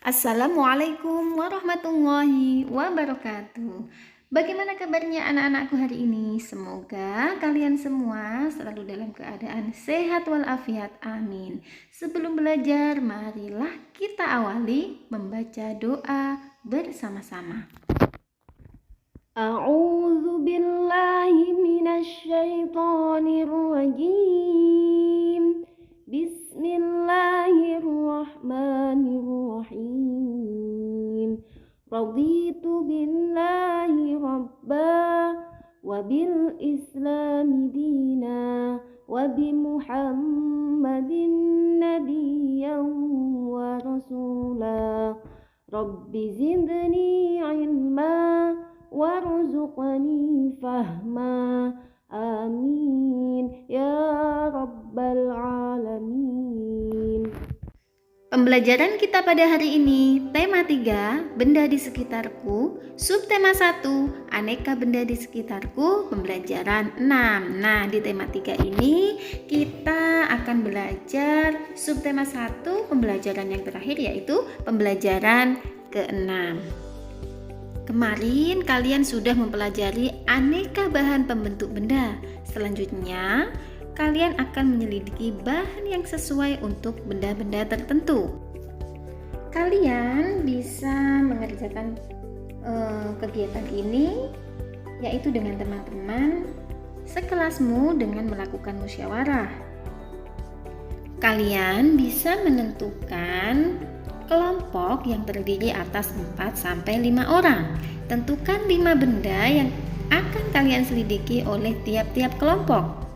Assalamualaikum warahmatullahi wabarakatuh. Bagaimana kabarnya anak-anakku hari ini? Semoga kalian semua selalu dalam keadaan sehat walafiat. Amin. Sebelum belajar, marilah kita awali membaca doa bersama-sama. A'udzu billahi minasyaitonir rajim. Bismillahirrahmanirrahim. Raditu billahi rabba wa bil islami dina wa bi muhammadin nabiyyan wa rasula. Rabbi zidni ilma warzuqni fahma. Amin ya rabbal alamin. Pembelajaran kita pada hari ini, tema 3, benda di sekitarku, subtema 1, aneka benda di sekitarku, pembelajaran 6. Nah, di tema 3 ini kita akan belajar subtema 1, pembelajaran yang terakhir, yaitu pembelajaran ke-6. Kemarin kalian sudah mempelajari aneka bahan pembentuk benda. Selanjutnya, kalian akan menyelidiki bahan yang sesuai untuk benda-benda tertentu. Kalian bisa mengerjakan kegiatan ini yaitu dengan teman-teman sekelasmu dengan melakukan musyawarah. Kalian bisa menentukan kelompok yang terdiri atas 4-5 orang. Tentukan 5 benda yang akan kalian selidiki oleh tiap-tiap kelompok.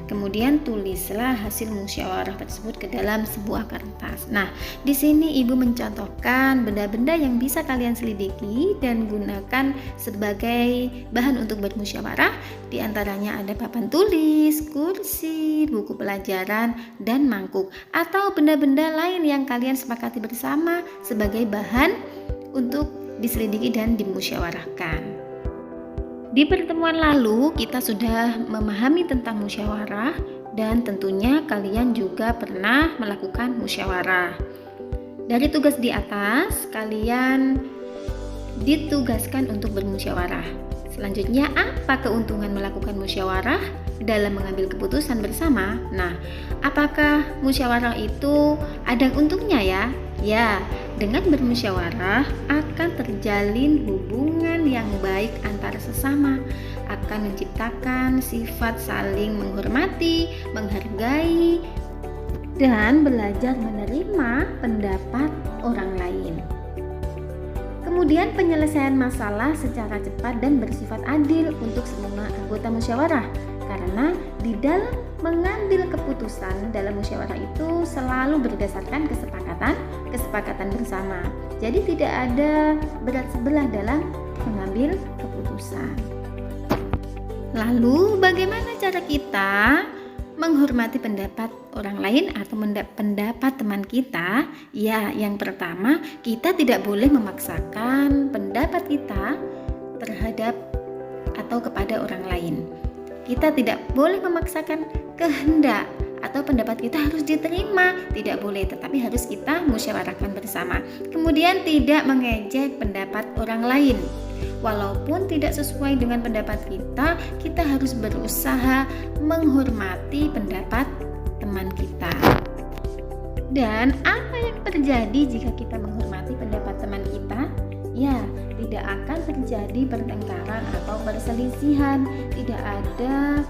Kemudian tulislah hasil musyawarah tersebut ke dalam sebuah kertas. Nah, di sini Ibu mencontohkan benda-benda yang bisa kalian selidiki dan gunakan sebagai bahan untuk bermusyawarah. Di antaranya ada papan tulis, kursi, buku pelajaran, dan mangkuk. Atau benda-benda lain yang kalian sepakati bersama sebagai bahan untuk diselidiki dan dimusyawarahkan. Di pertemuan lalu kita sudah memahami tentang musyawarah dan tentunya kalian juga pernah melakukan musyawarah. Dari tugas di atas, kalian ditugaskan untuk bermusyawarah. Selanjutnya, apa keuntungan melakukan musyawarah dalam mengambil keputusan bersama? Nah, apakah musyawarah itu ada untungnya ya? Ya, dengan bermusyawarah akan terjalin hubungan yang baik antara sesama, akan menciptakan sifat saling menghormati, menghargai, dan belajar menerima pendapat orang lain. Kemudian penyelesaian masalah secara cepat dan bersifat adil untuk semua anggota musyawarah. Karena di dalam mengambil keputusan dalam musyawarah itu selalu berdasarkan kesepakatan bersama. Jadi tidak ada berat sebelah dalam mengambil keputusan. Lalu bagaimana cara kita menghormati pendapat orang lain atau pendapat teman kita? Ya, yang pertama, kita tidak boleh memaksakan pendapat kita terhadap atau kepada orang lain. Kita tidak boleh memaksakan kehendak atau pendapat kita harus diterima, tidak boleh, tetapi harus kita musyawarahkan bersama. Kemudian tidak mengejek pendapat orang lain. Walaupun tidak sesuai dengan pendapat kita, kita harus berusaha menghormati pendapat teman kita. Dan apa yang terjadi jika kita menghormati pendapat teman kita? Ya, tidak akan terjadi pertengkaran atau perselisihan, tidak ada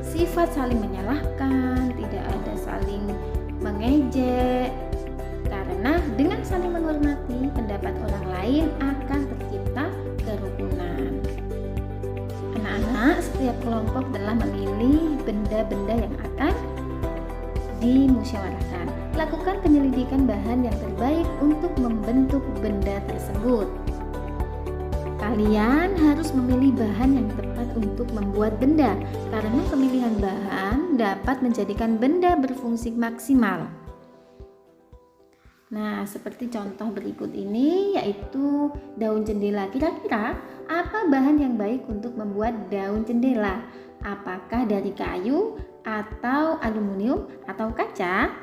sifat saling menyalahkan, tidak ada saling mengejek. Karena dengan saling menghormati pendapat orang lain akan tercipta kerukunan. Anak-anak, setiap kelompok telah memilih benda-benda yang akan dimusyawarahkan. Lakukan penyelidikan bahan yang terbaik untuk membentuk benda tersebut. Kalian harus memilih bahan yang tepat untuk membuat benda, karena pemilihan bahan dapat menjadikan benda berfungsi maksimal. Nah, seperti contoh berikut ini, yaitu daun jendela. Kira-kira apa bahan yang baik untuk membuat daun jendela? Apakah dari kayu atau aluminium atau kaca?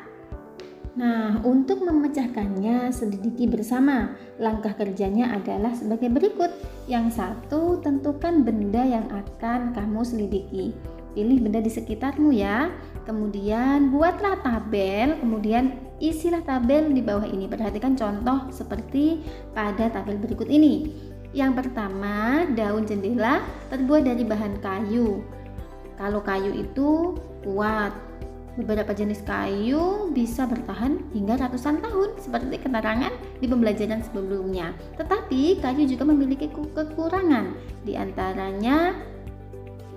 Nah, untuk memecahkannya selidiki bersama. Langkah kerjanya adalah sebagai berikut. Yang satu, tentukan benda yang akan kamu selidiki. Pilih benda di sekitarmu ya. Kemudian buatlah tabel, kemudian isilah tabel di bawah ini. Perhatikan contoh seperti pada tabel berikut ini. Yang pertama, daun jendela terbuat dari bahan kayu. Kalau kayu itu kuat, beberapa jenis kayu bisa bertahan hingga ratusan tahun seperti keterangan di pembelajaran sebelumnya. Tetapi kayu juga memiliki kekurangan, di antaranya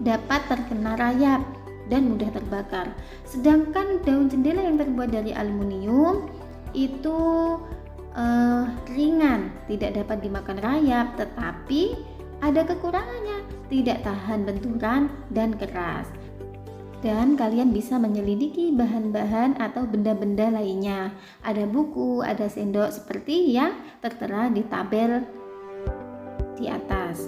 dapat terkena rayap dan mudah terbakar. Sedangkan daun jendela yang terbuat dari aluminium itu ringan, tidak dapat dimakan rayap, tetapi ada kekurangannya, tidak tahan benturan dan keras. Dan kalian bisa menyelidiki bahan-bahan atau benda-benda lainnya. Ada buku, ada sendok seperti yang tertera di tabel di atas.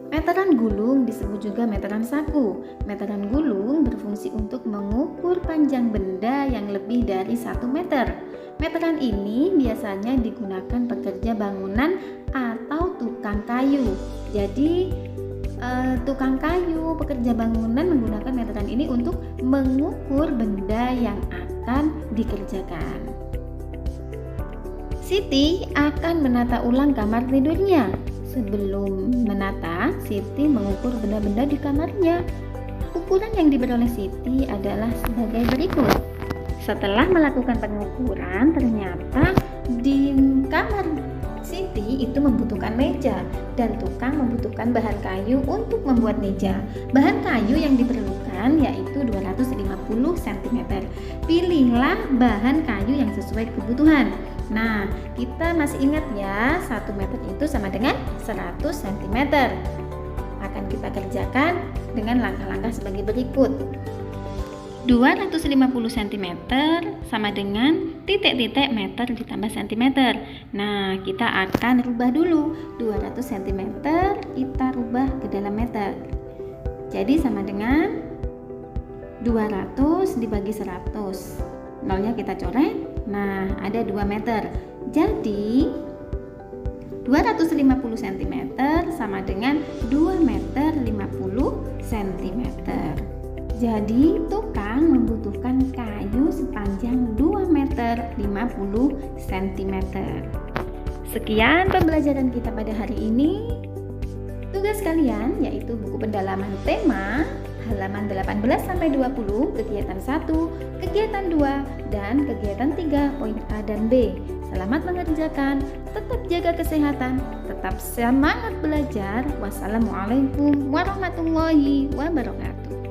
Meteran gulung disebut juga meteran saku. Meteran gulung berfungsi untuk mengukur panjang benda yang lebih dari 1 meter. Meteran ini biasanya digunakan pekerja bangunan atau tukang kayu. Jadi tukang kayu, pekerja bangunan menggunakan meteran ini untuk mengukur benda yang akan dikerjakan. Siti akan menata ulang kamar tidurnya. Sebelum menata, Siti mengukur benda-benda di kamarnya. Ukuran yang diberi oleh Siti adalah sebagai berikut. Setelah melakukan pengukuran, ternyata di kamar Siti itu membutuhkan meja dan tukang membutuhkan bahan kayu untuk membuat meja. Bahan kayu yang diperlukan yaitu 250 cm. Pilihlah bahan kayu yang sesuai kebutuhan. Nah, kita masih ingat ya, 1 meter itu sama dengan 100 cm. Akan kita kerjakan dengan langkah-langkah sebagai berikut. 250 cm sama dengan titik-titik meter ditambah cm. Nah, kita akan rubah dulu. 200 cm kita rubah ke dalam meter. Jadi sama dengan 200 dibagi 100. Nolnya kita coret. Nah, ada 2 meter. Jadi 250 cm sama dengan 2 meter 50 cm. Jadi tukang membutuhkan kayu sepanjang 2 meter 50 cm. Sekian pembelajaran kita pada hari ini. Tugas kalian yaitu buku pendalaman tema halaman 18 sampai 20, kegiatan 1, kegiatan 2, dan kegiatan 3 poin A dan B. Selamat mengerjakan, tetap jaga kesehatan, tetap semangat belajar. Wassalamualaikum warahmatullahi wabarakatuh.